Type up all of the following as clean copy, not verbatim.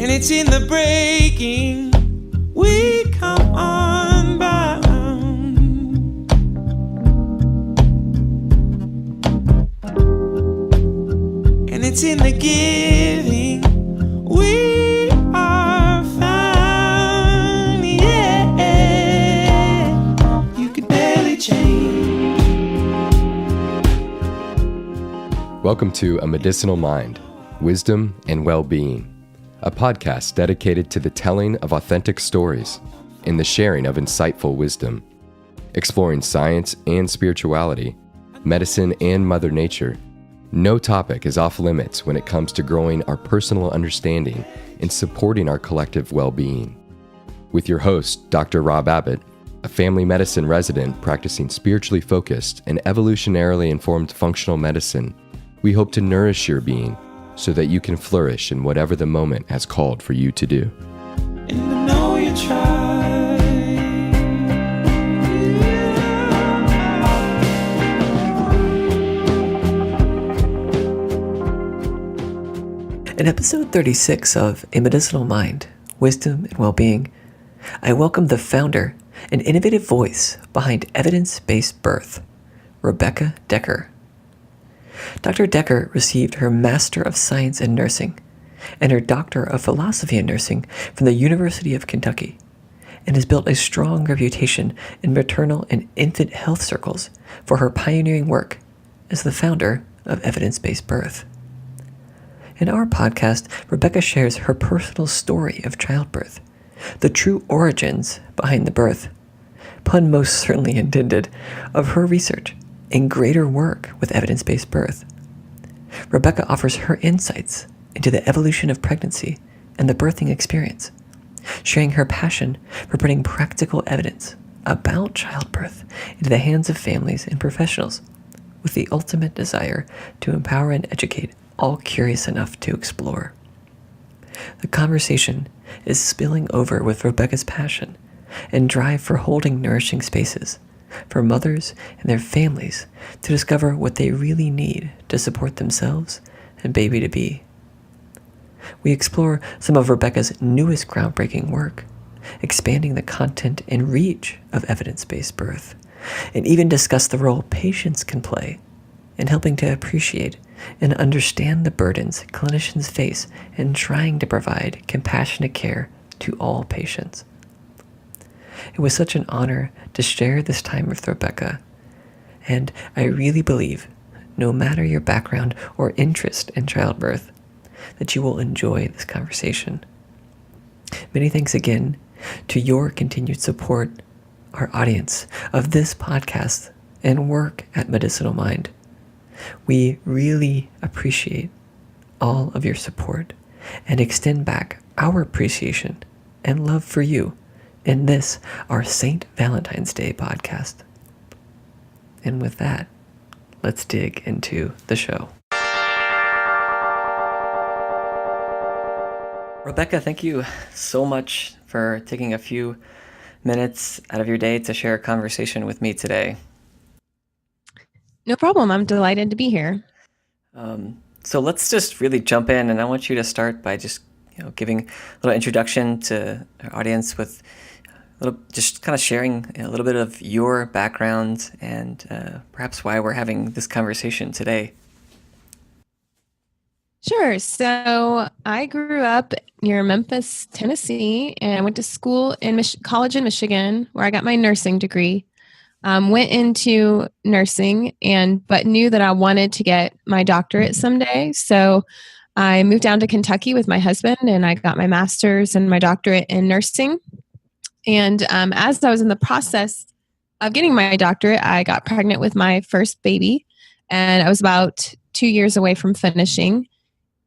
and it's in the breaking. We come unbound, and it's in the giving. We are found, yeah. You could barely change. Welcome to A Medicinal Mind, Wisdom and Wellbeing, a podcast dedicated to the telling of authentic stories and the sharing of insightful wisdom, exploring science and spirituality, medicine and Mother Nature. No topic is off limits when it comes to growing our personal understanding and supporting our collective well-being. With your host, Dr. Rob Abbott, a family medicine resident practicing spiritually focused and evolutionarily informed functional medicine, we hope to nourish your being so that you can flourish in whatever the moment has called for you to do. And I know you try. In episode 36 of A Medicinal Mind, Wisdom and Wellbeing, I welcome the founder and innovative voice behind evidence-based birth, Rebecca Dekker. Dr. Dekker received her Master of Science in Nursing and her Doctor of Philosophy in Nursing from the University of Kentucky, and has built a strong reputation in maternal and infant health circles for her pioneering work as the founder of evidence-based birth. In our podcast, Rebecca shares her personal story of childbirth, the true origins behind the birth, pun most certainly intended, of her research and greater work with evidence-based birth. Rebecca offers her insights into the evolution of pregnancy and the birthing experience, sharing her passion for putting practical evidence about childbirth into the hands of families and professionals, with the ultimate desire to empower and educate all curious enough to explore. The conversation is spilling over with Rebecca's passion and drive for holding nourishing spaces for mothers and their families to discover what they really need to support themselves and baby-to-be. We explore some of Rebecca's newest groundbreaking work, expanding the content and reach of evidence-based birth, and even discuss the role patients can play in helping to appreciate and understand the burdens clinicians face in trying to provide compassionate care to all patients. It was such an honor to share this time with Rebecca, and I really believe, no matter your background or interest in childbirth, that you will enjoy this conversation. Many thanks again to your continued support, our audience of this podcast and work at Medicinal Mind. We really appreciate all of your support and extend back our appreciation and love for you in this, our St. Valentine's Day podcast. And with that, let's dig into the show. Rebecca, thank you so much for taking a few minutes out of your day to share a conversation with me today. No problem. I'm delighted to be here. So let's just really jump in, and I want you to start by just giving a little introduction to our audience with just kind of sharing a little bit of your background and perhaps why we're having this conversation today. Sure. So I grew up near Memphis, Tennessee, and I went to school in college in Michigan, where I got my nursing degree. Went into nursing but knew that I wanted to get my doctorate someday. So I moved down to Kentucky with my husband, and I got my master's and my doctorate in nursing. And as I was in the process of getting my doctorate, I got pregnant with my first baby, and I was about 2 years away from finishing.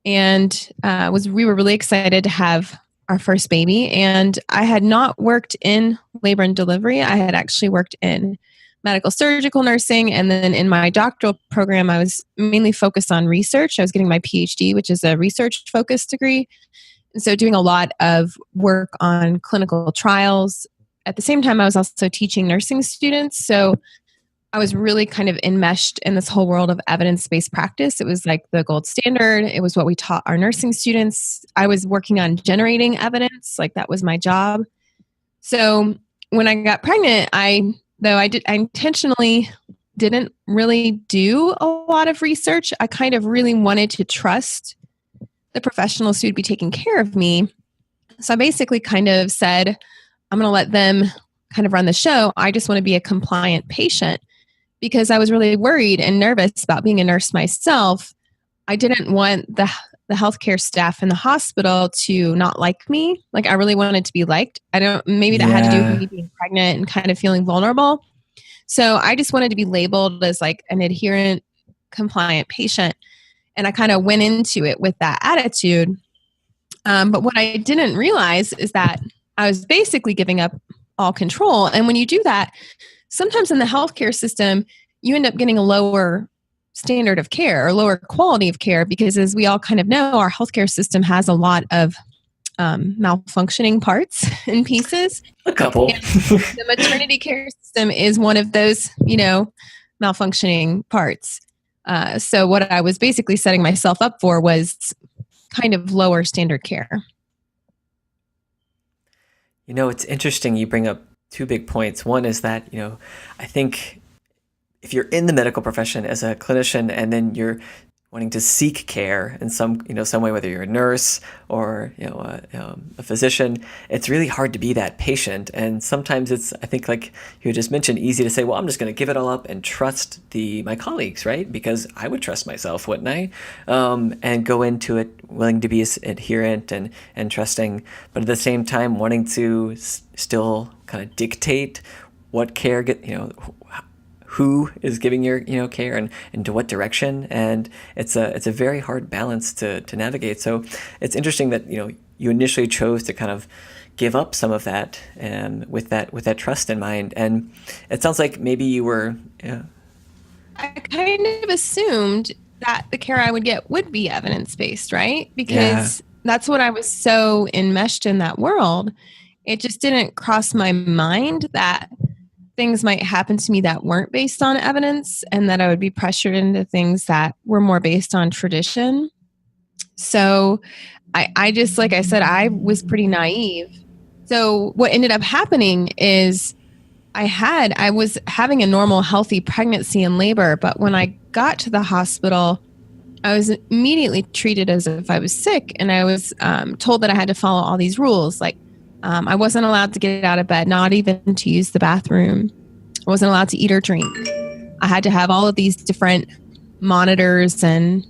And we were really excited to have our first baby. And I had not worked in labor and delivery. I had actually worked in medical surgical nursing. And then in my doctoral program, I was mainly focused on research. I was getting my PhD, which is a research focused degree. And so doing a lot of work on clinical trials. At the same time, I was also teaching nursing students. So I was really kind of enmeshed in this whole world of evidence-based practice. It was like the gold standard. It was what we taught our nursing students. I was working on generating evidence, like that was my job. So when I got pregnant, I intentionally didn't really do a lot of research. I kind of really wanted to trust the professionals who'd be taking care of me. So I basically kind of said, I'm going to let them kind of run the show. I just want to be a compliant patient because I was really worried and nervous about being a nurse myself. I didn't want the healthcare staff in the hospital to not like me. Like I really wanted to be liked. Maybe that had to do with me being pregnant and kind of feeling vulnerable. So I just wanted to be labeled as like an adherent, compliant patient. And I kind of went into it with that attitude. But what I didn't realize is that I was basically giving up all control. And when you do that, sometimes in the healthcare system, you end up getting a lower standard of care or lower quality of care because, as we all kind of know, our healthcare system has a lot of malfunctioning parts and pieces. A couple. The maternity care system is one of those, malfunctioning parts. So what I was basically setting myself up for was kind of lower standard care. It's interesting you bring up two big points. One is that, I think if you're in the medical profession as a clinician and then you're wanting to seek care in some way, whether you're a nurse or, a physician, it's really hard to be that patient. And sometimes it's, I think like you just mentioned, easy to say, well, I'm just going to give it all up and trust my colleagues, right? Because I would trust myself, wouldn't I? And go into it willing to be adherent and trusting, but at the same time wanting to still kind of dictate what care who is giving your care and to what direction, and it's a very hard balance to navigate. So it's interesting that you initially chose to kind of give up some of that with that trust in mind, and it sounds like maybe you were. I kind of assumed that the care I would get would be evidence-based, right? Because that's what I was so enmeshed in that world. It just didn't cross my mind that things might happen to me that weren't based on evidence and that I would be pressured into things that were more based on tradition. So I just, like I said, I was pretty naive. So what ended up happening is I was having a normal, healthy pregnancy and labor, but when I got to the hospital, I was immediately treated as if I was sick, and I was told that I had to follow all these rules, like I wasn't allowed to get out of bed, not even to use the bathroom. I wasn't allowed to eat or drink. I had to have all of these different monitors and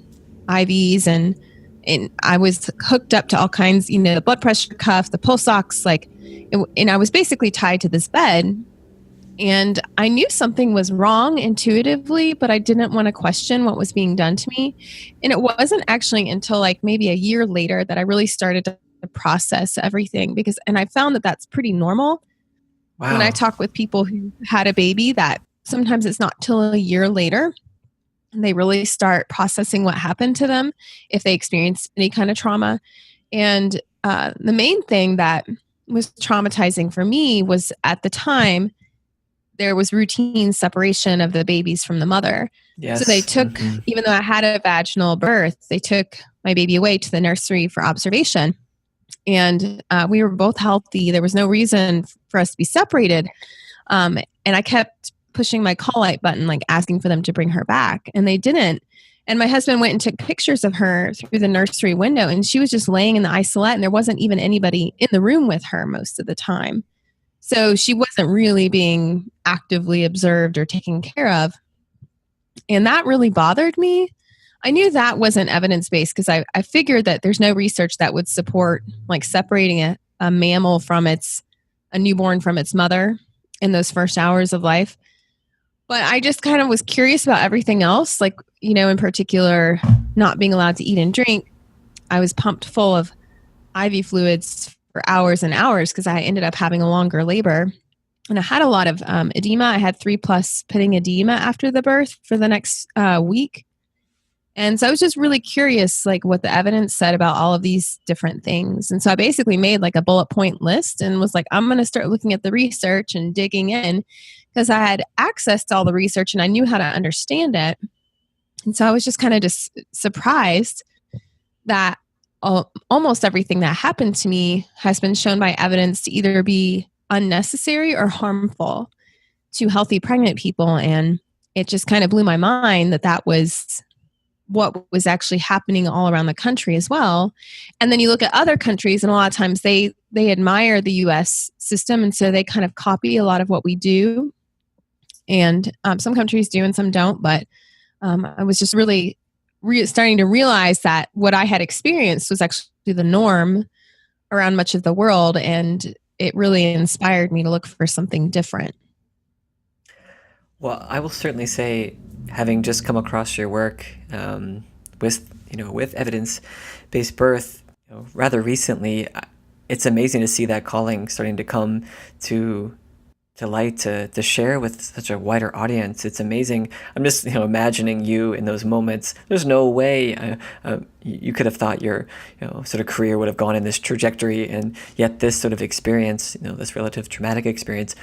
IVs, and I was hooked up to all kinds, the blood pressure cuff, the pulse ox, and I was basically tied to this bed. And I knew something was wrong intuitively, but I didn't want to question what was being done to me. And it wasn't actually until like maybe a year later that I really started to process everything, and I found that that's pretty normal. Wow. When I talk with people who had a baby, that sometimes it's not till a year later and they really start processing what happened to them if they experienced any kind of trauma. And the main thing that was traumatizing for me was, at the time, there was routine separation of the babies from the mother. Yes. So they took, even though I had a vaginal birth, they took my baby away to the nursery for observation. And we were both healthy. There was no reason for us to be separated. And I kept pushing my call light button, like asking for them to bring her back. And they didn't. And my husband went and took pictures of her through the nursery window. And she was just laying in the isolette. And there wasn't even anybody in the room with her most of the time. So she wasn't really being actively observed or taken care of. And that really bothered me. I knew that wasn't evidence-based because I figured that there's no research that would support like separating a mammal from a newborn from its mother in those first hours of life. But I just kind of was curious about everything else, like, in particular, not being allowed to eat and drink. I was pumped full of IV fluids for hours and hours because I ended up having a longer labor. And I had a lot of edema. I had 3+ pitting edema after the birth for the next week. And so I was just really curious, like what the evidence said about all of these different things. And so I basically made like a bullet point list and was like, I'm going to start looking at the research and digging in because I had access to all the research and I knew how to understand it. And so I was just kind of just surprised that almost everything that happened to me has been shown by evidence to either be unnecessary or harmful to healthy pregnant people. And it just kind of blew my mind that that was what was actually happening all around the country as well. And then you look at other countries, and a lot of times they admire the US system, and so they kind of copy a lot of what we do. And some countries do and some don't, but I was just really starting to realize that what I had experienced was actually the norm around much of the world, and it really inspired me to look for something different. Well, I will certainly say, having just come across your work with evidence-based birth, rather recently, it's amazing to see that calling starting to come to light to share with such a wider audience. It's amazing. I'm just imagining you in those moments. There's no way you could have thought your sort of career would have gone in this trajectory, and yet this sort of experience, this relative traumatic experience,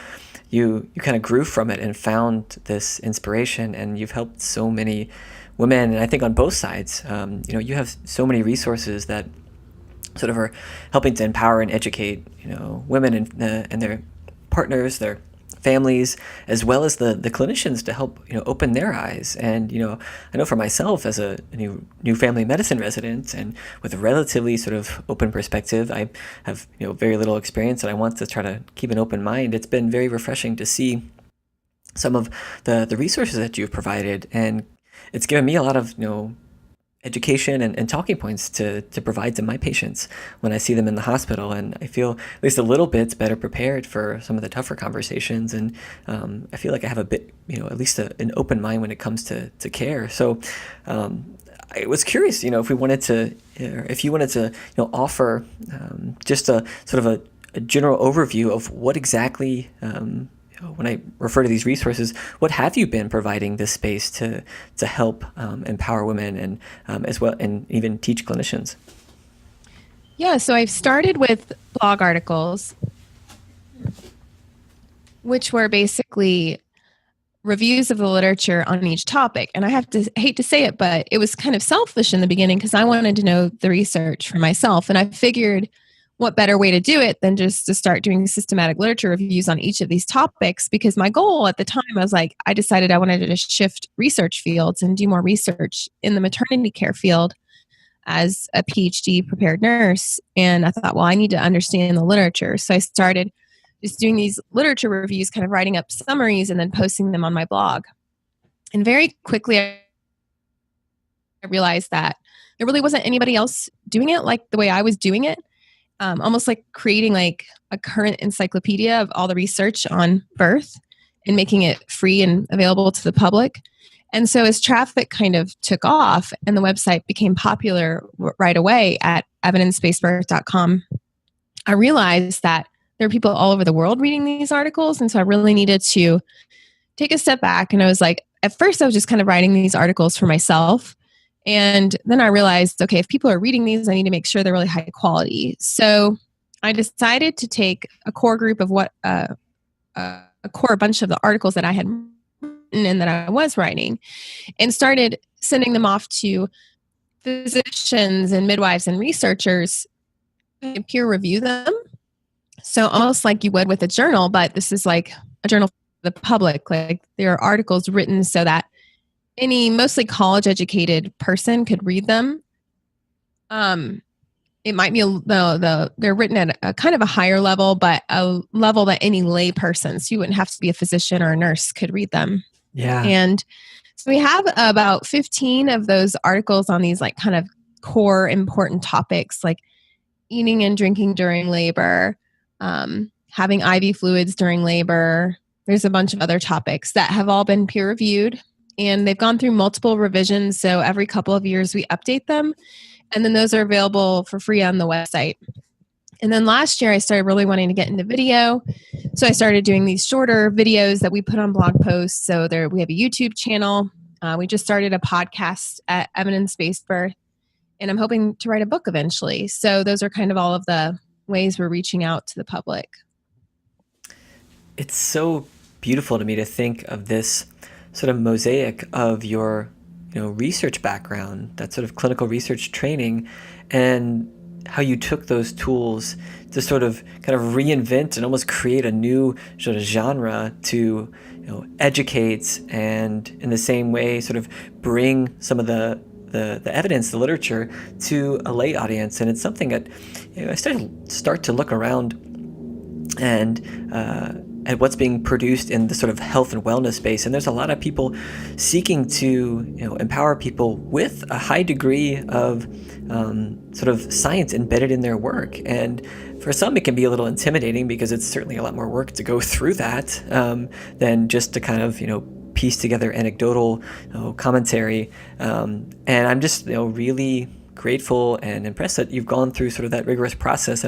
you kind of grew from it and found this inspiration, and you've helped so many women. And I think on both sides, you have so many resources that sort of are helping to empower and educate, women and their partners, their families, as well as the clinicians to help open their eyes. And I know for myself as a new family medicine resident and with a relatively sort of open perspective, I have very little experience, and I want to try to keep an open mind. It's been very refreshing to see some of the resources that you've provided, and it's given me a lot of education and talking points to provide to my patients when I see them in the hospital. And I feel at least a little bit better prepared for some of the tougher conversations. And I feel like I have a bit, at least an open mind when it comes to care. So I was curious, if you wanted to offer just a sort of a general overview of what exactly, when I refer to these resources, what have you been providing this space to help empower women and as well, and even teach clinicians? Yeah, so I've started with blog articles, which were basically reviews of the literature on each topic. And I hate to say it, but it was kind of selfish in the beginning because I wanted to know the research for myself. And I figured, what better way to do it than just to start doing systematic literature reviews on each of these topics? Because my goal at the time, I decided I wanted to shift research fields and do more research in the maternity care field as a PhD prepared nurse. And I thought, well, I need to understand the literature. So I started just doing these literature reviews, kind of writing up summaries and then posting them on my blog. And very quickly, I realized that there really wasn't anybody else doing it like the way I was doing it. Almost like creating like a current encyclopedia of all the research on birth and making it free and available to the public. And so as traffic kind of took off and the website became popular right away at evidencebasedbirth.com, I realized that there are people all over the world reading these articles. And so I really needed to take a step back. And I was like, at first I was just kind of writing these articles for myself. And then I realized, okay, if people are reading these, I need to make sure they're really high quality. So I decided to take a core group of a core bunch of the articles that I had written and that I was writing, and started sending them off to physicians and midwives and researchers to peer review them. So almost like you would with a journal, but this is like a journal for the public. Like there are articles written so that any mostly college educated person could read them. It might be they're written at a kind of a higher level, but a level that any lay person, so you wouldn't have to be a physician or a nurse, could read them. Yeah. And so we have about 15 of those articles on these like kind of core important topics like eating and drinking during labor, having IV fluids during labor. There's a bunch of other topics that have all been peer reviewed. And they've gone through multiple revisions. So every couple of years we update them. And then those are available for free on the website. And then last year I started really wanting to get into video. So I started doing these shorter videos that we put on blog posts. So we have a YouTube channel. We just started a podcast at Evidence-Based Birth, and I'm hoping to write a book eventually. So those are kind of all of the ways we're reaching out to the public. It's so beautiful to me to think of this sort of mosaic of your research background, that sort of clinical research training, and how you took those tools to sort of kind of reinvent and almost create a new sort of genre to educate, and in the same way sort of bring some of the evidence, the literature, to a lay audience. And it's something that I start to look around and at what's being produced in the sort of health and wellness space. And there's a lot of people seeking to empower people with a high degree of sort of science embedded in their work. And for some, it can be a little intimidating because it's certainly a lot more work to go through that than just to kind of piece together anecdotal commentary. And I'm just really grateful and impressed that you've gone through sort of that rigorous process,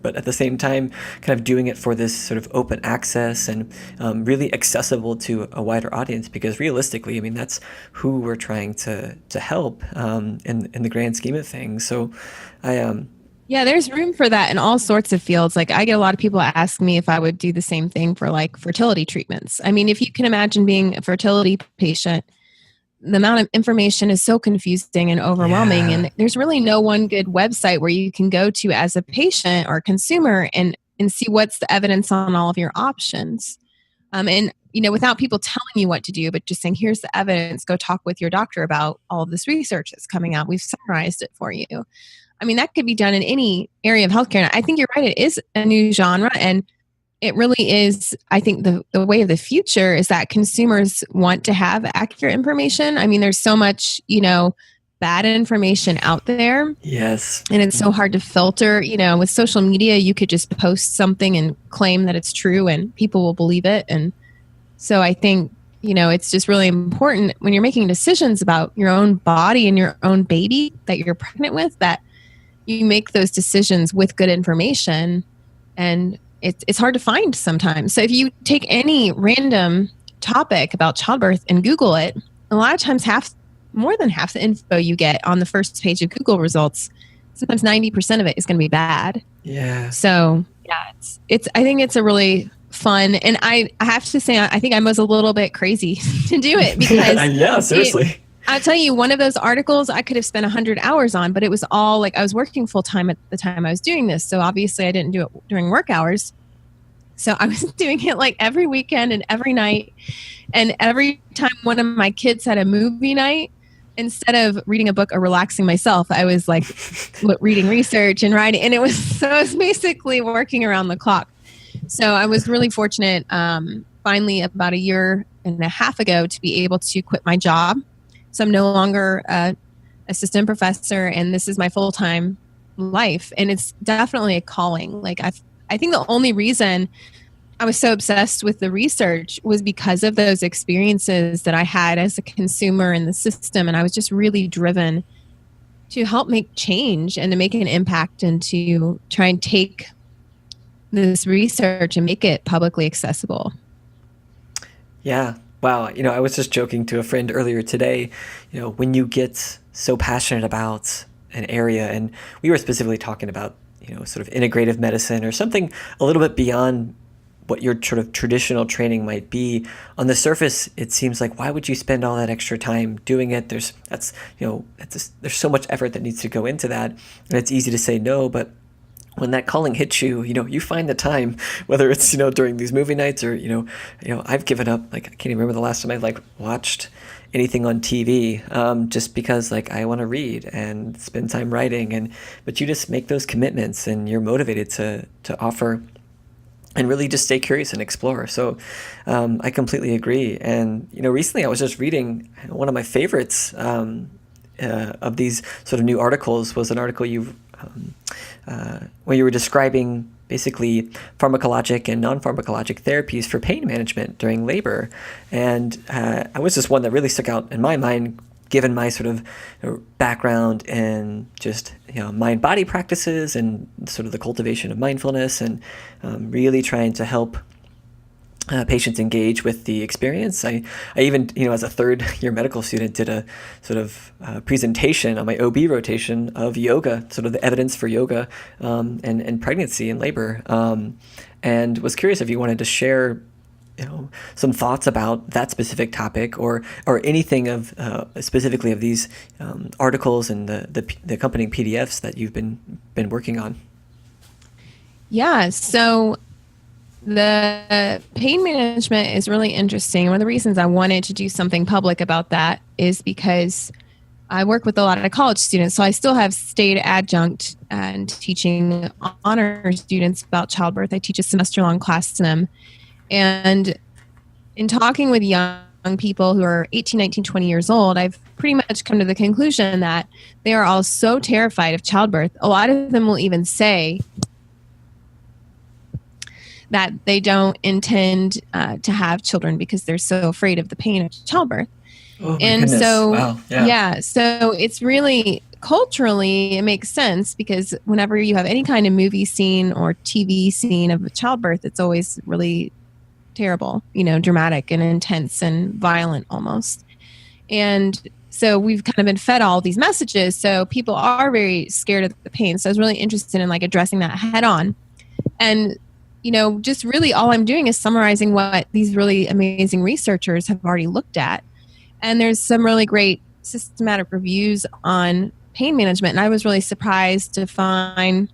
but at the same time kind of doing it for this sort of open access and really accessible to a wider audience, because realistically, I mean, that's who we're trying to help in the grand scheme of things. So yeah, there's room for that in all sorts of fields. Like, I get a lot of people ask me if I would do the same thing for like fertility treatments. I mean, if you can imagine being a fertility patient, the amount of information is so confusing and overwhelming. And there's really no one good website where you can go to as a patient or consumer and see what's the evidence on all of your options. And, without people telling you what to do, but just saying, here's the evidence, go talk with your doctor about all of this research that's coming out. We've summarized it for you. I mean, that could be done in any area of healthcare. And I think you're right. It is a new genre. And it really is, I think the way of the future is that consumers want to have accurate information. I mean, there's so much, bad information out there. Yes. And it's so hard to filter. With social media, you could just post something and claim that it's true and people will believe it. And so I think, it's just really important when you're making decisions about your own body and your own baby that you're pregnant with, that you make those decisions with good information. And it's hard to find sometimes. So if you take any random topic about childbirth and Google it, a lot of times more than half the info you get on the first page of Google results, sometimes 90% of it is going to be bad. Yeah. So yeah, I think it's a really fun, and I have to say, I think I was a little bit crazy to do it because yeah, seriously. I'll tell you, one of those articles I could have spent 100 hours on, but it was all like I was working full time at the time I was doing this. So obviously I didn't do it during work hours. So I was doing it like every weekend and every night. And every time one of my kids had a movie night, instead of reading a book or relaxing myself, I was like reading research and writing. And I was basically working around the clock. So I was really fortunate finally about a year and a half ago to be able to quit my job. So I'm no longer an assistant professor, and this is my full-time life. And it's definitely a calling. Like I think the only reason I was so obsessed with the research was because of those experiences that I had as a consumer in the system. And I was just really driven to help make change and to make an impact and to try and take this research and make it publicly accessible. Yeah. Wow. I was just joking to a friend earlier today, when you get so passionate about an area, and we were specifically talking about, sort of integrative medicine or something a little bit beyond what your sort of traditional training might be. On the surface, it seems like, why would you spend all that extra time doing it? There's so much effort that needs to go into that, and it's easy to say no, but when that calling hits you, you find the time, whether it's, during these movie nights or, I've given up, like, I can't even remember the last time I watched anything on TV, just because I want to read and spend time writing, but you just make those commitments and you're motivated to offer and really just stay curious and explore. So I completely agree. And, recently I was just reading one of my favorites of these sort of new articles was an article where you were describing basically pharmacologic and non-pharmacologic therapies for pain management during labor. And I was just one that really stuck out in my mind, given my sort of background in just mind-body practices and sort of the cultivation of mindfulness, and really trying to help patients engage with the experience. I even, as a third year medical student, did a sort of presentation on my OB rotation of yoga, sort of the evidence for yoga and pregnancy and labor, and was curious if you wanted to share some thoughts about that specific topic or anything of specifically of these articles and the accompanying PDFs that you've been working on. Yeah, so the pain management is really interesting. One of the reasons I wanted to do something public about that is because I work with a lot of college students, so I still have stayed adjunct and teaching honor students about childbirth. I teach a semester-long class to them. And in talking with young people who are 18, 19, 20 years old, I've pretty much come to the conclusion that they are all so terrified of childbirth. A lot of them will even say that they don't intend to have children because they're so afraid of the pain of childbirth. Oh, my and goodness. so, wow. So it's really culturally, it makes sense because whenever you have any kind of movie scene or TV scene of childbirth, it's always really terrible, dramatic and intense and violent almost. And so we've kind of been fed all these messages. So people are very scared of the pain. So I was really interested in addressing that head on. And just really all I'm doing is summarizing what these really amazing researchers have already looked at. And there's some really great systematic reviews on pain management. And I was really surprised to find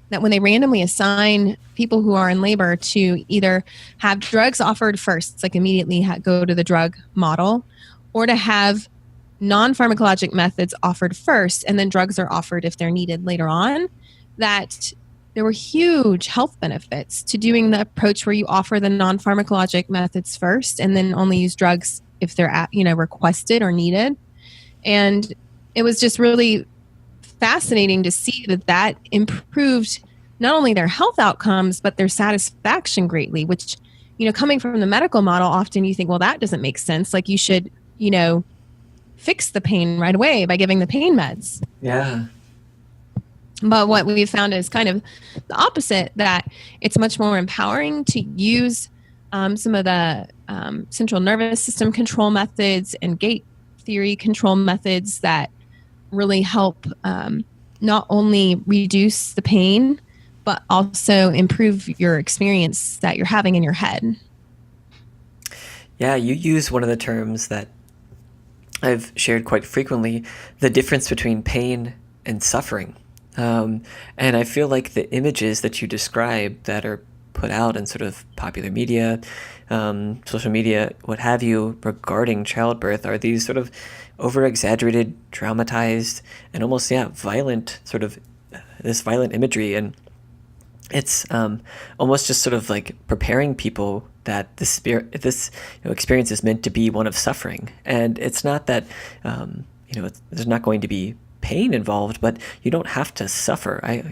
that when they randomly assign people who are in labor to either have drugs offered first, like immediately go to the drug model, or to have non-pharmacologic methods offered first, and then drugs are offered if they're needed later on, that there were huge health benefits to doing the approach where you offer the non-pharmacologic methods first and then only use drugs if they're requested or needed. And it was just really fascinating to see that improved not only their health outcomes but their satisfaction greatly, which coming from the medical model, often you think, well, that doesn't make sense, like you should fix the pain right away by giving the pain meds. Yeah. But what we've found is kind of the opposite, that it's much more empowering to use some of the central nervous system control methods and gate theory control methods that really help not only reduce the pain, but also improve your experience that you're having in your head. Yeah, you use one of the terms that I've shared quite frequently, the difference between pain and suffering. And I feel like the images that you describe that are put out in sort of popular media, social media, what have you, regarding childbirth are these sort of over-exaggerated, dramatized, and almost, violent, sort of this violent imagery. And it's almost just sort of like preparing people that this experience is meant to be one of suffering. And it's not that, there's not going to be pain involved, but you don't have to suffer. I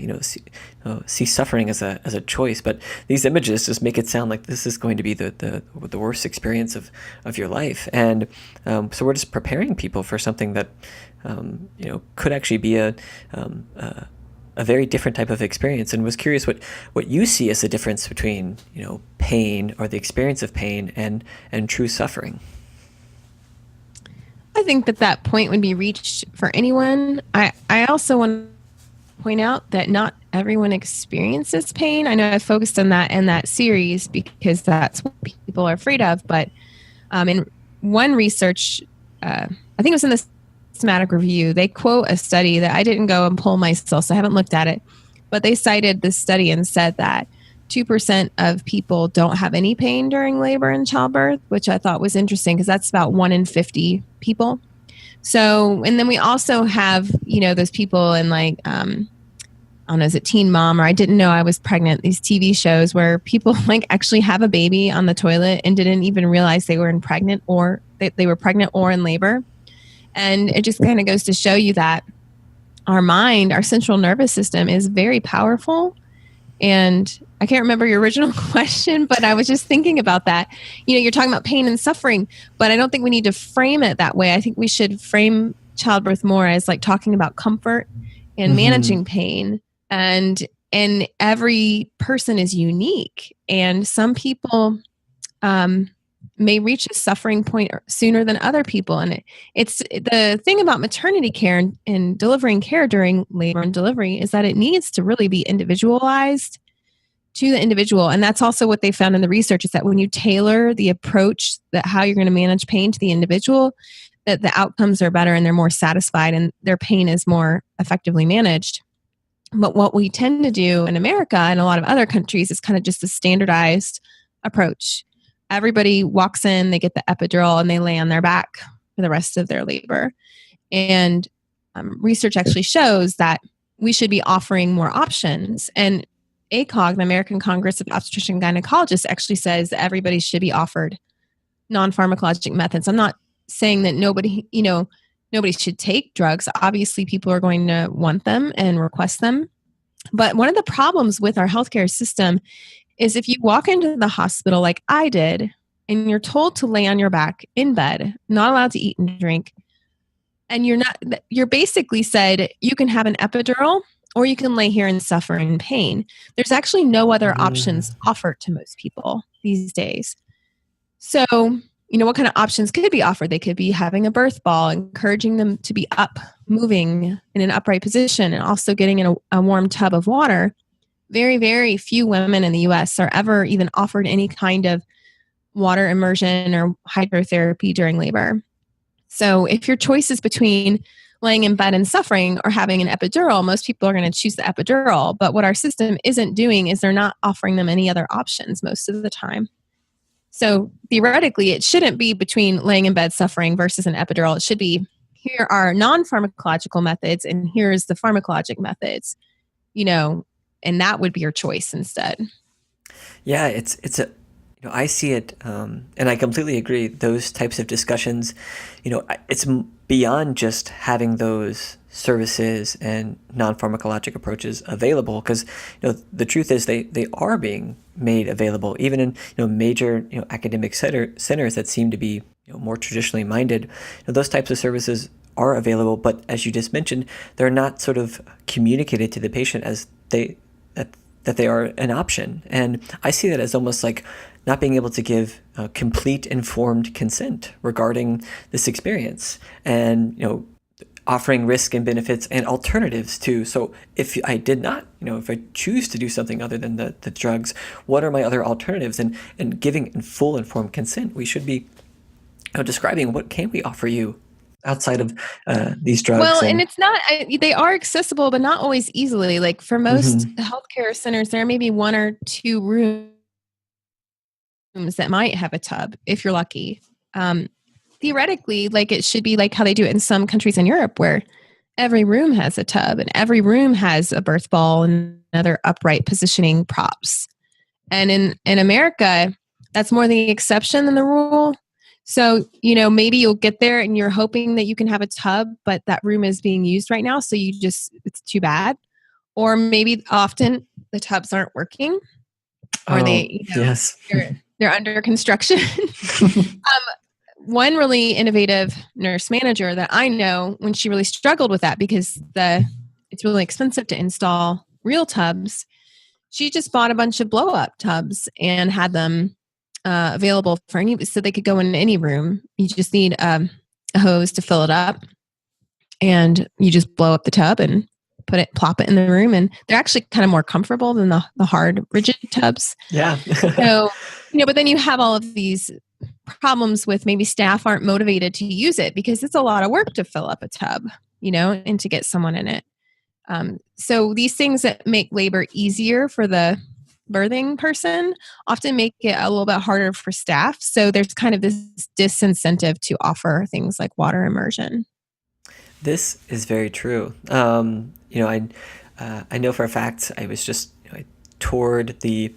see suffering as a choice, but these images just make it sound like this is going to be the worst experience of your life. And so we're just preparing people for something that could actually be a very different type of experience. And was curious what you see as the difference between pain or the experience of pain and true suffering. I think that point would be reached for anyone. I also want to point out that not everyone experiences pain. I know I focused on that in that series because that's what people are afraid of. But in one research, I think it was in the systematic review, they quote a study that I didn't go and pull myself, so I haven't looked at it. But they cited this study and said that 2% of people don't have any pain during labor and childbirth, which I thought was interesting because that's about 1 in 50 people. So, and then we also have, those people in I don't know, is it Teen Mom or I Didn't Know I Was Pregnant, these TV shows where people actually have a baby on the toilet and didn't even realize they were pregnant or they were pregnant or in labor. And it just kind of goes to show you that our mind, our central nervous system is very powerful. And I can't remember your original question, but I was just thinking about that. You're talking about pain and suffering, but I don't think we need to frame it that way. I think we should frame childbirth more as talking about comfort and managing pain. And every person is unique. And some people may reach a suffering point sooner than other people. And it's the thing about maternity care and delivering care during labor and delivery is that it needs to really be individualized to the individual. And that's also what they found in the research is that when you tailor the approach that how you're going to manage pain to the individual, that the outcomes are better and they're more satisfied and their pain is more effectively managed. But what we tend to do in America and a lot of other countries is kind of just a standardized approach. Everybody walks in, they get the epidural, and they lay on their back for the rest of their labor. And research actually shows that we should be offering more options. And ACOG, the American Congress of Obstetrician and Gynecologists, actually says that everybody should be offered non-pharmacologic methods. I'm not saying that nobody should take drugs. Obviously, people are going to want them and request them. But one of the problems with our healthcare system is if you walk into the hospital like I did, and you're told to lay on your back in bed, not allowed to eat and drink, and you're basically said you can have an epidural or you can lay here and suffer in pain. There's actually no other options offered to most people these days. So, what kind of options could be offered? They could be having a birth ball, encouraging them to be up, moving in an upright position, and also getting in a warm tub of water. Very, very few women in the U.S. are ever even offered any kind of water immersion or hydrotherapy during labor. So if your choice is between laying in bed and suffering or having an epidural, most people are going to choose the epidural. But what our system isn't doing is they're not offering them any other options most of the time. So theoretically, it shouldn't be between laying in bed suffering versus an epidural. It should be, here are non-pharmacological methods and here's the pharmacologic methods, and that would be your choice instead. Yeah, I see it, and I completely agree. Those types of discussions, it's beyond just having those services and non-pharmacologic approaches available, because the truth is they are being made available even in major academic centers that seem to be more traditionally minded. Those types of services are available, but as you just mentioned, they're not sort of communicated to the patient as that they are an option. And I see that as almost like not being able to give complete informed consent regarding this experience, and offering risk and benefits and alternatives too. So if I did not, if I choose to do something other than the drugs, what are my other alternatives? And giving in full informed consent, we should be describing what can we offer you outside of these drugs. Well, and it's not, they are accessible, but not always easily. Like for most healthcare centers, there may be one or two rooms that might have a tub if you're lucky. Theoretically, like it should be like how they do it in some countries in Europe, where every room has a tub and every room has a birth ball and other upright positioning props. And in America, that's more the exception than the rule. So, maybe you'll get there and you're hoping that you can have a tub, but that room is being used right now. So it's too bad. Or maybe often the tubs aren't working, or they're under construction. One really innovative nurse manager that I know, when she really struggled with that because it's really expensive to install real tubs, she just bought a bunch of blow up tubs and had them available for so they could go in any room. You just need a hose to fill it up, and you just blow up the tub and plop it in the room, and they're actually kind of more comfortable than the hard, rigid tubs. Yeah. So, but then you have all of these problems with maybe staff aren't motivated to use it because it's a lot of work to fill up a tub, and to get someone in it. So these things that make labor easier for the birthing person often make it a little bit harder for staff. So there's kind of this disincentive to offer things like water immersion. This is very true. I know for a fact I toured the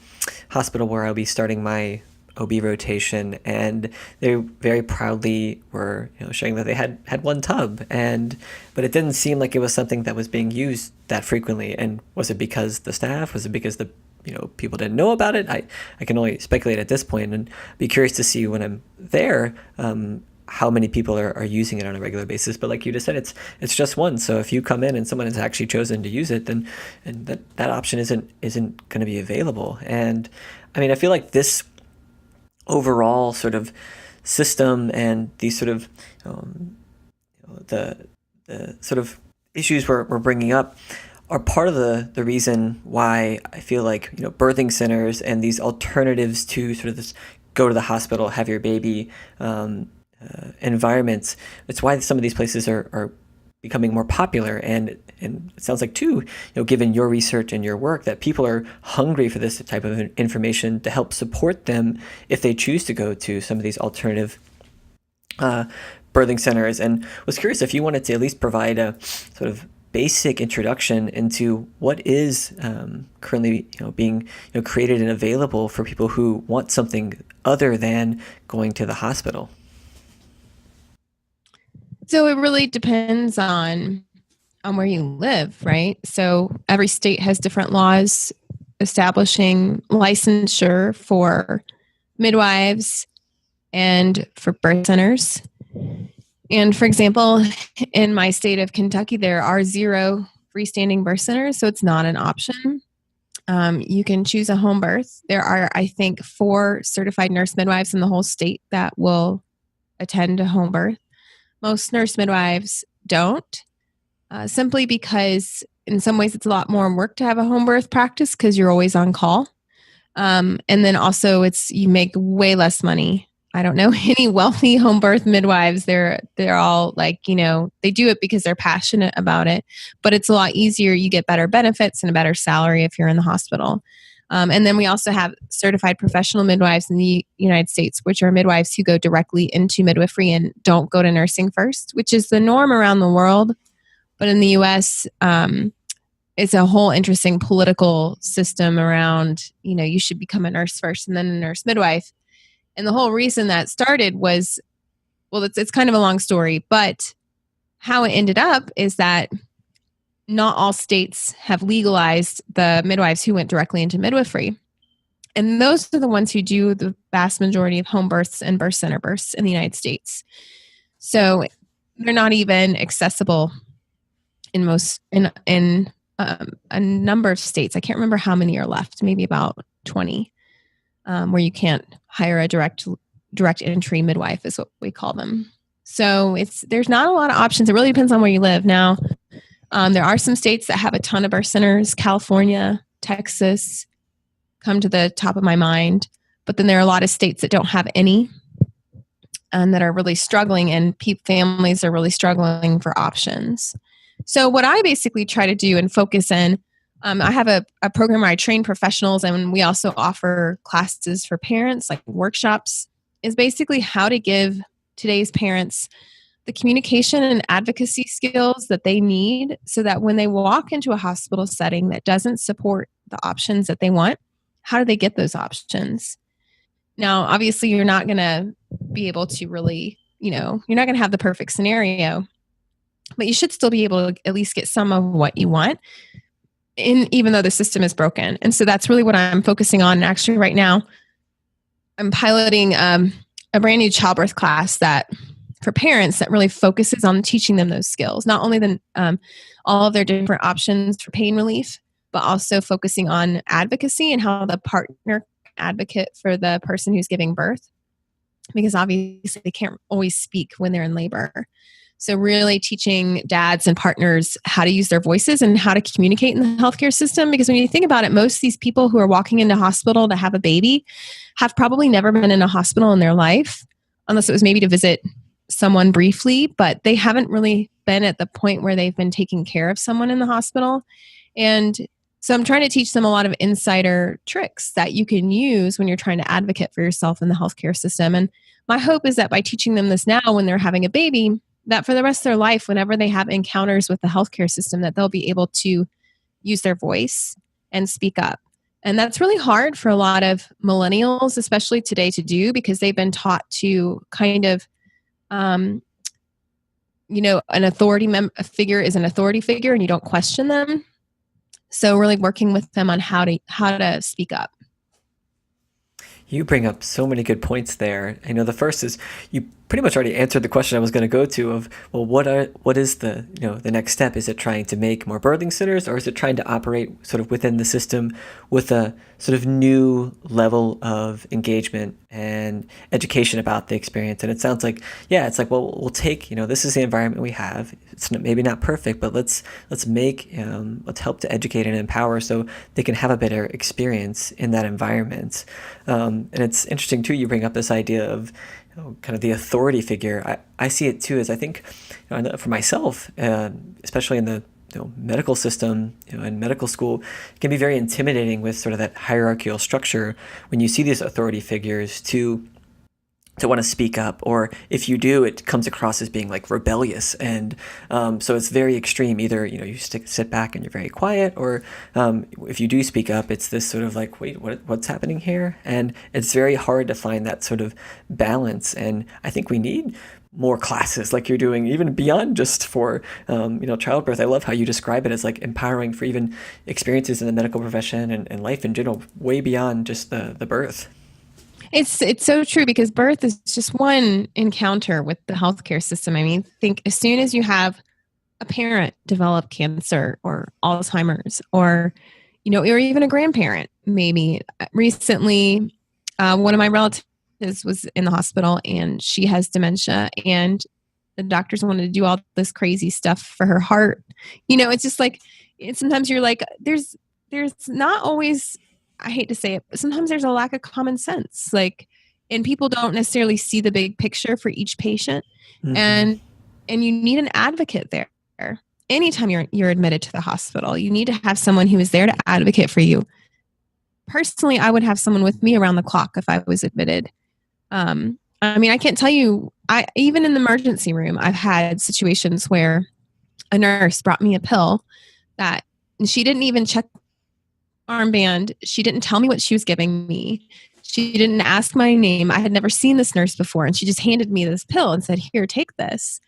hospital where I'll be starting my OB rotation, and they very proudly were showing that they had one tub, but it didn't seem like it was something that was being used that frequently. And was it because the staff? Was it because the people didn't know about it? I can only speculate at this point, and be curious to see when I'm there how many people are using it on a regular basis. But like you just said, it's just one. So if you come in and someone has actually chosen to use it, then that option isn't going to be available. And I mean, I feel like this overall sort of system and these sort of the sort of issues we're bringing up are part of the reason why I feel like, birthing centers and these alternatives to sort of this go to the hospital, have your baby environments. It's why some of these places are becoming more popular, and it sounds like too, given your research and your work, that people are hungry for this type of information to help support them if they choose to go to some of these alternative birthing centers. And was curious if you wanted to at least provide a sort of basic introduction into what is currently being created and available for people who want something other than going to the hospital. So it really depends on where you live, right? So every state has different laws establishing licensure for midwives and for birth centers. And for example, in my state of Kentucky, there are 0 freestanding birth centers, so it's not an option. You can choose a home birth. There are, I think, 4 certified nurse midwives in the whole state that will attend a home birth. Most nurse midwives don't, simply because in some ways it's a lot more work to have a home birth practice because you're always on call. And then also you make way less money. I don't know any wealthy home birth midwives. They're all like, they do it because they're passionate about it, but it's a lot easier. You get better benefits and a better salary if you're in the hospital. And then we also have certified professional midwives in the United States, which are midwives who go directly into midwifery and don't go to nursing first, which is the norm around the world. But in the U.S., it's a whole interesting political system around, you should become a nurse first and then a nurse midwife. And the whole reason that started was, well, it's kind of a long story, but how it ended up is that not all states have legalized the midwives who went directly into midwifery. And those are the ones who do the vast majority of home births and birth center births in the United States. So they're not even accessible in a number of states. I can't remember how many are left, maybe about 20, where you can't hire a direct entry midwife is what we call them. So there's not a lot of options. It really depends on where you live. Now, there are some states that have a ton of birth centers. California, Texas come to the top of my mind. But then there are a lot of states that don't have any and that are really struggling, and families are really struggling for options. So what I basically try to do and focus in, I have a program where I train professionals, and we also offer classes for parents, like workshops, is basically how to give today's parents the communication and advocacy skills that they need so that when they walk into a hospital setting that doesn't support the options that they want, how do they get those options? Now, obviously, you're not going to be able to really, you're not going to have the perfect scenario, but you should still be able to at least get some of what you want, even though the system is broken. And so that's really what I'm focusing on. And actually, right now, I'm piloting a brand new childbirth class for parents that really focuses on teaching them those skills, not only all of their different options for pain relief, but also focusing on advocacy and how the partner advocate for the person who's giving birth, because obviously they can't always speak when they're in labor. So really teaching dads and partners how to use their voices and how to communicate in the healthcare system. Because when you think about it, most of these people who are walking into hospital to have a baby have probably never been in a hospital in their life, unless it was maybe to visit someone briefly, but they haven't really been at the point where they've been taking care of someone in the hospital. And so I'm trying to teach them a lot of insider tricks that you can use when you're trying to advocate for yourself in the healthcare system. And my hope is that by teaching them this now when they're having a baby, that for the rest of their life, whenever they have encounters with the healthcare system, that they'll be able to use their voice and speak up. And that's really hard for a lot of millennials, especially today, to do, because they've been taught to kind of, an authority figure is an authority figure and you don't question them. So really working with them on how to speak up. You bring up so many good points there. I know the first is you pretty much already answered the question I was going to go to of, well, what is the, the next step? Is it trying to make more birthing sitters, or is it trying to operate sort of within the system with a sort of new level of engagement and education about the experience? And it sounds like, yeah, it's like, well, we'll take, this is the environment we have. It's maybe not perfect, but let's help to educate and empower so they can have a better experience in that environment. And it's interesting too, you bring up this idea of kind of the authority figure. I see it too as, I think, for myself, especially in the medical system, in medical school, it can be very intimidating with sort of that hierarchical structure when you see these authority figures to want to speak up, or if you do, it comes across as being like rebellious, and so it's very extreme. Either you sit back and you're very quiet, or if you do speak up, it's this sort of like, wait, what's happening here? And it's very hard to find that sort of balance. And I think we need more classes like you're doing, even beyond just for childbirth. I love how you describe it as like empowering for even experiences in the medical profession and life in general, way beyond just the birth. It's so true, because birth is just one encounter with the healthcare system. I mean, think as soon as you have a parent develop cancer or Alzheimer's, or or even a grandparent, maybe. Recently, one of my relatives was in the hospital and she has dementia, and the doctors wanted to do all this crazy stuff for her heart. It's just like, sometimes you're like, there's not always, I hate to say it, but sometimes there's a lack of common sense. And people don't necessarily see the big picture for each patient. Mm-hmm. And you need an advocate there. Anytime you're admitted to the hospital, you need to have someone who is there to advocate for you. Personally, I would have someone with me around the clock if I was admitted. I can't tell you, even in the emergency room, I've had situations where a nurse brought me a pill that she didn't even check armband. She didn't tell me what she was giving me. She didn't ask my name. I had never seen this nurse before, and she just handed me this pill and said, "Here, take this."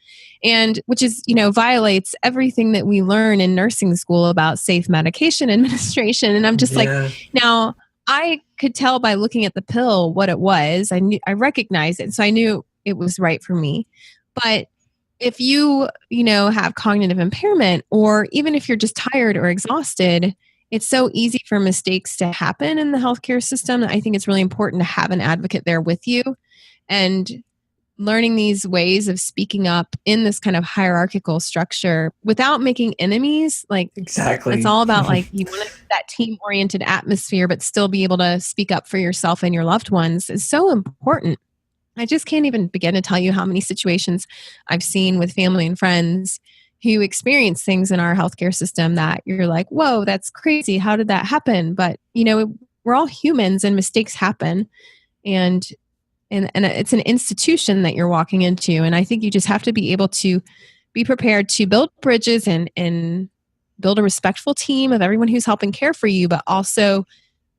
And which is, violates everything that we learn in nursing school about safe medication administration. And I'm just like, now I could tell by looking at the pill what it was. I recognized it. So I knew it was right for me. But if you have cognitive impairment, or even if you're just tired or exhausted, it's so easy for mistakes to happen in the healthcare system. I think it's really important to have an advocate there with you, and learning these ways of speaking up in this kind of hierarchical structure without making enemies. Exactly. It's all about you want that team-oriented atmosphere, but still be able to speak up for yourself and your loved ones is so important. I just can't even begin to tell you how many situations I've seen with family and friends who experience things in our healthcare system that you're like, whoa, that's crazy. How did that happen? But, we're all humans and mistakes happen. And it's an institution that you're walking into. And I think you just have to be able to be prepared to build bridges and build a respectful team of everyone who's helping care for you, but also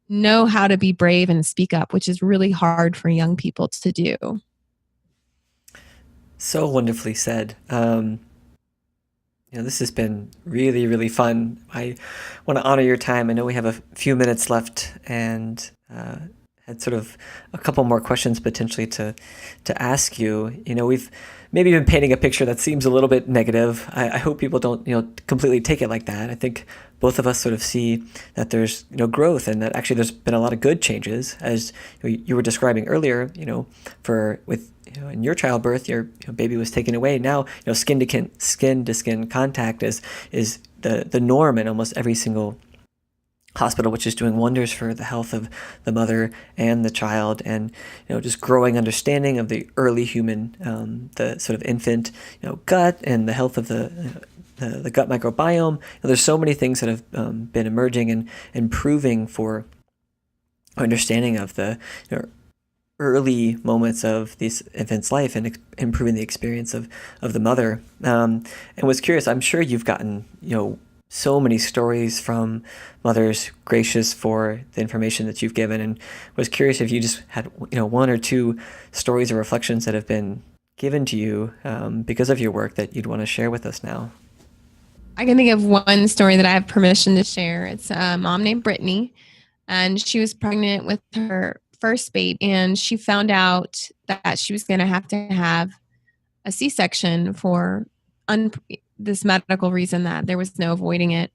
know how to be brave and speak up, which is really hard for young people to do. So wonderfully said. This has been really, really fun. I want to honor your time. I know we have a few minutes left, and had sort of a couple more questions potentially to ask you. We've maybe been painting a picture that seems a little bit negative. I hope people don't, completely take it like that. I think both of us sort of see that there's, growth, and that actually there's been a lot of good changes, as you were describing earlier. In your childbirth, your baby was taken away. Now, skin to skin contact is the norm in almost every single hospital, which is doing wonders for the health of the mother and the child, and just growing understanding of the early human, the sort of infant, gut, and the health of the gut microbiome. There's so many things that have been emerging and improving for understanding of the early moments of these infants' life, and improving the experience of the mother. And was curious, I'm sure you've gotten, so many stories from mothers gracious for the information that you've given, and was curious if you just had, one or two stories or reflections that have been given to you because of your work that you'd want to share with us now. I can think of one story that I have permission to share. It's a mom named Brittany, and she was pregnant with her first baby, and she found out that she was going to have a C-section for this medical reason that there was no avoiding it.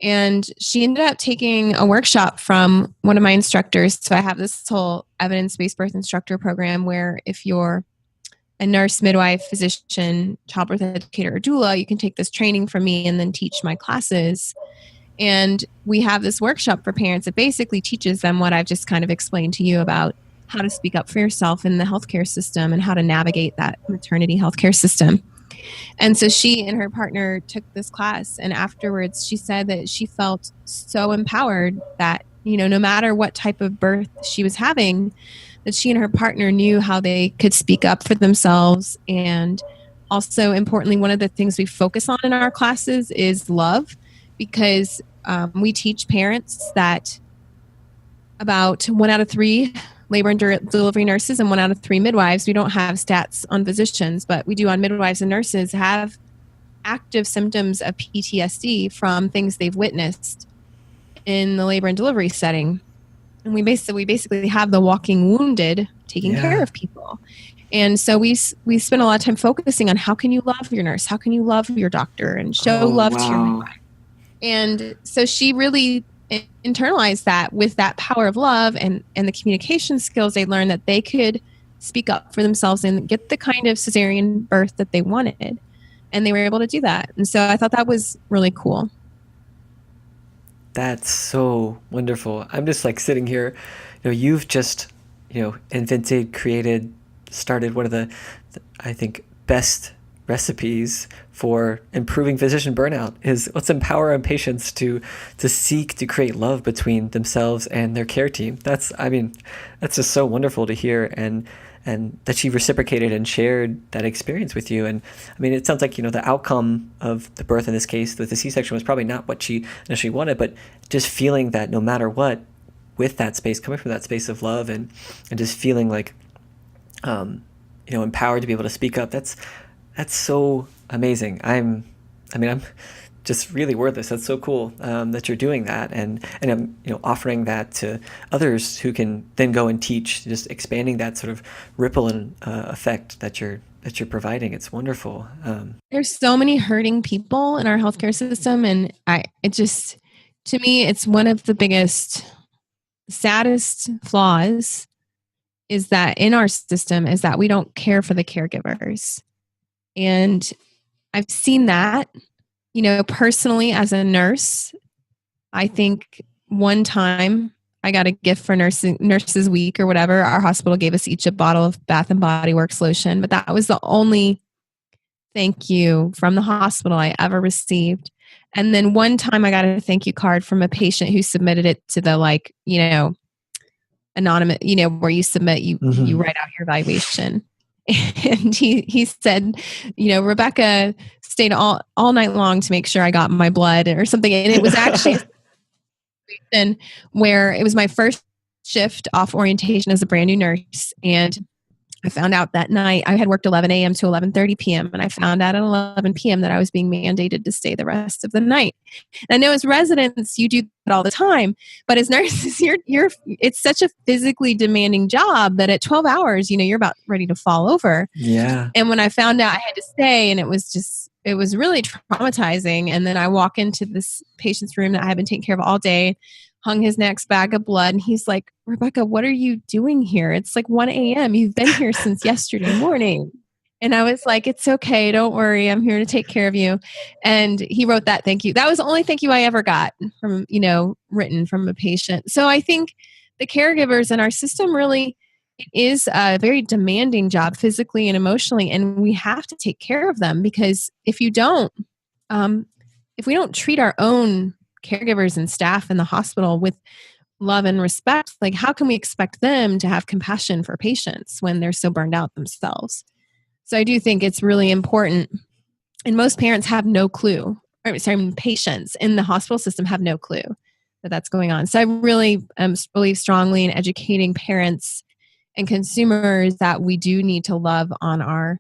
And she ended up taking a workshop from one of my instructors. So I have this whole evidence-based birth instructor program where if you're a nurse, midwife, physician, childbirth educator, or doula, you can take this training from me and then teach my classes. And we have this workshop for parents that basically teaches them what I've just kind of explained to you about how to speak up for yourself in the healthcare system and how to navigate that maternity healthcare system. And so she and her partner took this class, and afterwards she said that she felt so empowered that, no matter what type of birth she was having, that she and her partner knew how they could speak up for themselves. And also importantly, one of the things we focus on in our classes is love, because we teach parents that about 1 out of 3 labor and delivery nurses and 1 out of 3 midwives, we don't have stats on physicians, but we do on midwives and nurses, have active symptoms of PTSD from things they've witnessed in the labor and delivery setting. And we basically have the walking wounded taking care of people. And so we spend a lot of time focusing on how can you love your nurse, how can you love your doctor, and show love to your midwife. And so she really internalized that with that power of love and the communication skills they learned, that they could speak up for themselves and get the kind of cesarean birth that they wanted. And they were able to do that. And so I thought that was really cool. That's so wonderful. I'm just like sitting here, you've just, invented, created, started one of the I think, best recipes for improving physician burnout is let's empower our patients to seek to create love between themselves and their care team. That's just so wonderful to hear, and that she reciprocated and shared that experience with you. And it sounds like, the outcome of the birth in this case with the C-section was probably not what she initially wanted, but just feeling that no matter what, with that space, coming from that space of love and just feeling like, empowered to be able to speak up. That's so amazing. I'm just really wordless. That's so cool that you're doing that, and I'm offering that to others who can then go and teach, just expanding that sort of ripple and effect that you're providing. It's wonderful. There's so many hurting people in our healthcare system, and to me, it's one of the biggest, saddest flaws is that in our system is that we don't care for the caregivers. And I've seen that, personally as a nurse. I think one time I got a gift for Nurses Week or whatever. Our hospital gave us each a bottle of Bath and Body Works lotion, but that was the only thank you from the hospital I ever received. And then one time I got a thank you card from a patient who submitted it to the anonymous, where you submit, you write out your evaluation. And he said, Rebecca stayed all night long to make sure I got my blood or something. And it was actually a situation where it was my first shift off orientation as a brand new nurse. And I found out that night, I had worked 11 a.m. to 11:30 p.m. And I found out at 11 p.m. that I was being mandated to stay the rest of the night. And I know as residents, you do that all the time, but as nurses, it's such a physically demanding job that at 12 hours, you're about ready to fall over. Yeah. And when I found out I had to stay, and it was really traumatizing. And then I walk into this patient's room that I had been taking care of all day, hung his next bag of blood. And he's like, Rebecca, what are you doing here? It's like 1 a.m. You've been here since yesterday morning. And I was like, it's okay. Don't worry. I'm here to take care of you. And he wrote that thank you. That was the only thank you I ever got from, written from a patient. So I think the caregivers in our system really, it is a very demanding job physically and emotionally. And we have to take care of them, because if we don't treat our own caregivers and staff in the hospital with love and respect, like how can we expect them to have compassion for patients when they're so burned out themselves? So I do think it's really important. And most parents have no clue, patients in the hospital system have no clue that that's going on. So I really believe strongly in educating parents and consumers that we do need to love on our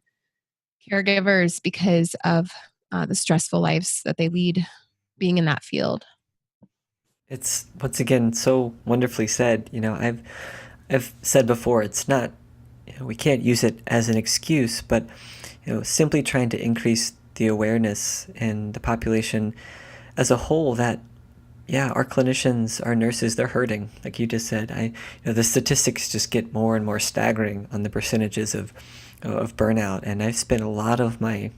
caregivers because of the stressful lives that they lead being in that field. It's once again so wonderfully said. I've said before, it's not, we can't use it as an excuse, but simply trying to increase the awareness in the population as a whole that, yeah, our clinicians, our nurses, they're hurting. Like you just said, the statistics just get more and more staggering on the percentages of burnout. And I've spent a lot of my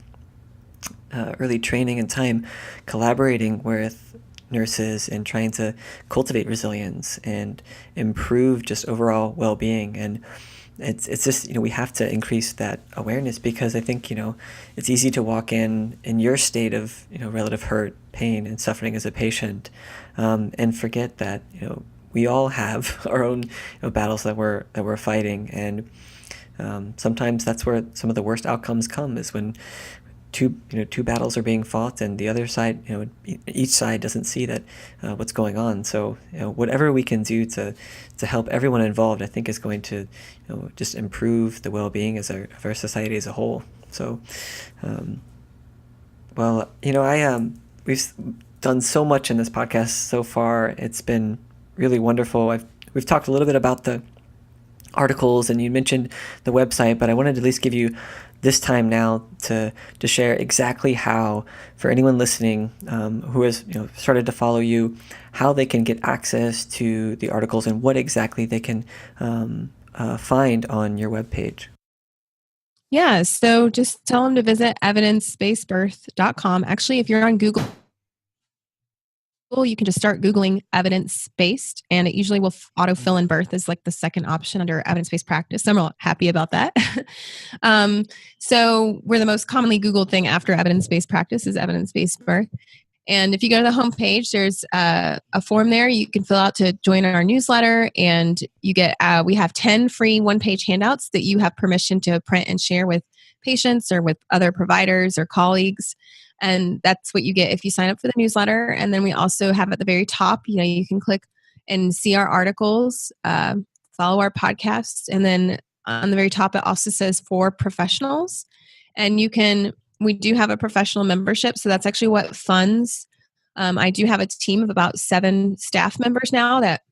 early training and time collaborating with nurses and trying to cultivate resilience and improve just overall well-being. And it's just, we have to increase that awareness, because I think, it's easy to walk in your state of, relative hurt, pain, and suffering as a patient, and forget that, we all have our own battles that we're fighting. And sometimes that's where some of the worst outcomes come, is when two battles are being fought, and the other side, each side doesn't see that what's going on. So whatever we can do to help everyone involved, I think is going to just improve the well-being of our society as a whole. So we've done so much in this podcast so far. It's been really wonderful. We've talked a little bit about the articles, and you mentioned the website, but I wanted to at least give you this time now to share exactly how, for anyone listening who has started to follow you, how they can get access to the articles and what exactly they can find on your webpage. Yeah, so just tell them to visit evidencebasebirth.com. Actually, if you're on Google, you can just start Googling evidence-based, and it usually will autofill in birth as like the second option under evidence-based practice. So I'm real happy about that. So we're the most commonly Googled thing after evidence-based practice is evidence-based birth. And if you go to the homepage, there's a form there you can fill out to join our newsletter, and you get we have 10 free one-page handouts that you have permission to print and share with patients or with other providers or colleagues. And that's what you get if you sign up for the newsletter. And then we also have at the very top, you can click and see our articles, follow our podcasts. And then on the very top, it also says for professionals. And we do have a professional membership. So that's actually what funds. I do have a team of about 7 staff members now that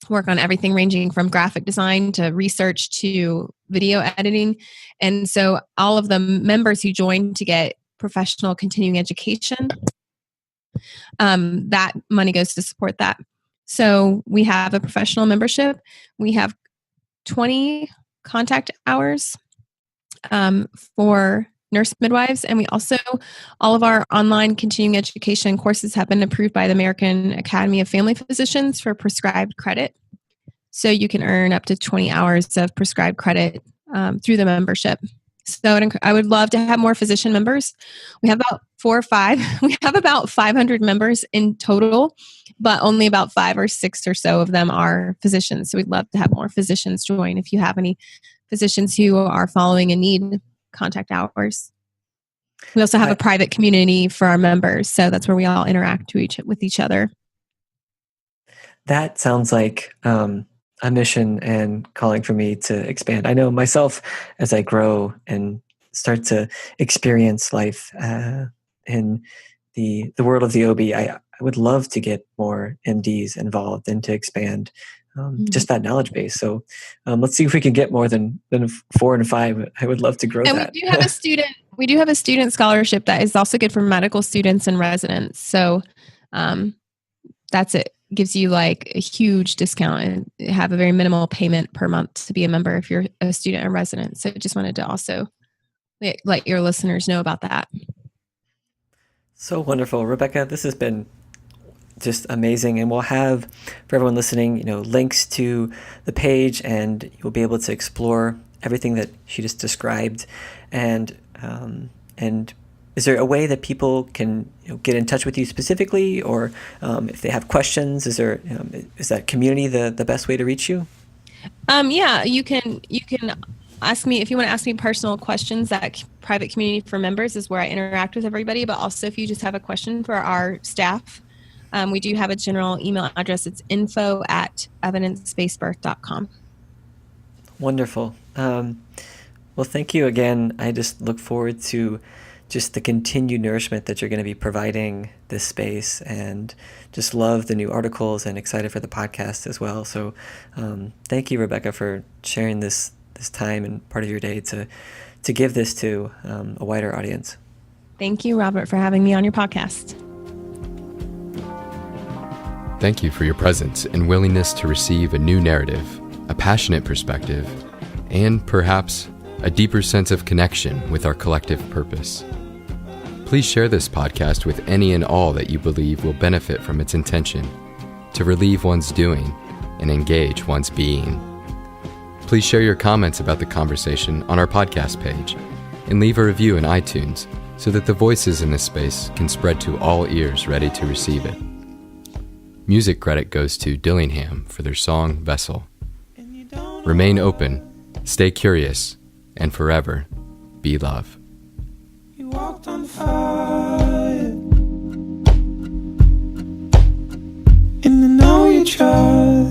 work on everything ranging from graphic design to research to video editing. And so all of the members who join to get professional continuing education, that money goes to support that. So we have a professional membership. We have 20 contact hours for nurse midwives. And we also, all of our online continuing education courses have been approved by the American Academy of Family Physicians for prescribed credit. So you can earn up to 20 hours of prescribed credit through the membership. So I would love to have more physician members. We have about 4 or 5. We have about 500 members in total, but only about 5 or 6 or so of them are physicians. So we'd love to have more physicians join. If you have any physicians who are following and need contact hours. We also have a private community for our members. So that's where we all interact with each other. That sounds like a mission and calling for me to expand. I know myself, as I grow and start to experience life in the world of the OB, I would love to get more MDs involved and to expand just that knowledge base. So let's see if we can get more than 4 and 5. I would love to grow and that. We do have a student scholarship that is also good for medical students and residents. So that's it. Gives you like a huge discount and have a very minimal payment per month to be a member if you're a student or resident. So just wanted to also let your listeners know about that. So wonderful. Rebecca, this has been just amazing. And we'll have, for everyone listening, links to the page, and you'll be able to explore everything that she just described. And is there a way that people can get in touch with you specifically, or if they have questions, is that community the best way to reach you? Yeah, you can ask me if you want to ask me personal questions. That private community for members is where I interact with everybody. But also, if you just have a question for our staff, we do have a general email address. It's info@evidencebasebirth.com. Wonderful. Well, thank you again. I just look forward to just the continued nourishment that you're going to be providing this space, and just love the new articles and excited for the podcast as well. So thank you, Rebecca, for sharing this time and part of your day to give this to a wider audience. Thank you, Robert, for having me on your podcast. Thank you for your presence and willingness to receive a new narrative, a passionate perspective, and perhaps a deeper sense of connection with our collective purpose. Please share this podcast with any and all that you believe will benefit from its intention to relieve one's doing and engage one's being. Please share your comments about the conversation on our podcast page and leave a review in iTunes so that the voices in this space can spread to all ears ready to receive it. Music credit goes to Dillingham for their song Vessel. Remain open, stay curious, and forever be love. You walked on fire, and I know you tried.